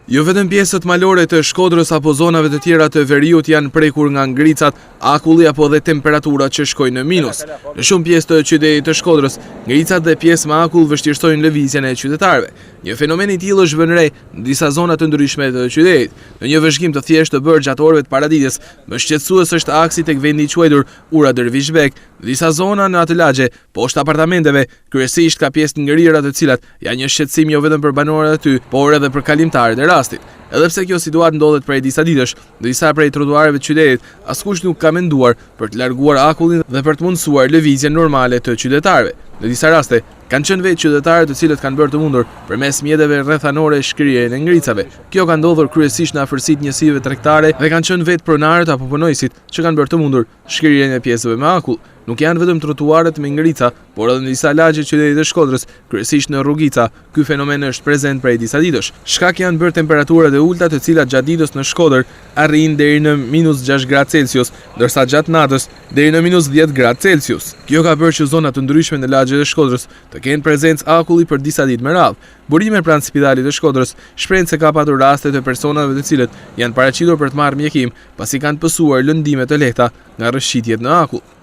Jo vetëm pjesët malore të Shkodrës apo zonave të tjera të veriut janë prekur nga ngricat, akulli apo dhe temperatura që shkojnë në minus. Në shumë pjesë të qytetit të Shkodrës, ngricat dhe pjesë me akull vështirësojnë lëvizjen e qytetarëve. Një fenomen i tillë është vënë re në disa zona të ndryshme të qytetit. Në një vëzhgim të thjeshtë të bërë gjatë orëve të paraditës, më shqetësues është aksi tek vendi i quajtur Ura Dervishbek, në disa zona në atë lagje, poshtë apartamenteve, kryesisht ka pjesë të ngrirëra të cilat janë një shqetësim jo vetëm për banorët aty, por edhe për kalimtarët e rastit. Edhe pse kjo situatë ndodhet prej disa ditësh, në disa prej trotuareve të qytetit, askush nuk ka menduar për të larguar akullin dhe për të mundësuar lëvizjen normale të qytetarëve. Në disa raste, kanë qenë vetë qytetarët të cilët kanë bërë të mundur përmes mjeteve rrethanore shkrirjen e ngricave. Kjo ka ndodhur kryesisht në afërsitë njësive tregtare dhe kanë qenë vetë pronarët apo punojësit që kanë bërë të mundur shkrirjen e pjesëve me akull. Nuk janë vetëm trotuarët me ngrica, por edhe në disa lagje të qytetit të Shkodrës, kryesisht në Rrugica, ky fenomen është prezent prej disa ditësh. Shkak janë bërë temperaturat e ulta të cilat gjatë ditës në Shkodër arrin deri në -6 gradë Celsius, ndërsa gjatë natës deri në -10 gradë Celsius. Kjo ka bërë që zona të ndryshme në lagjet e Shkodrës të kenë prezencë akulli për disa ditë me radhë. Burime pranë spitalit të Shkodrës shprehen se ka patur raste të personave të cilët janë paraqitur për të marrë mjekim pasi kanë pësuar lëndime të lehta nga rrëshqitjet në akull.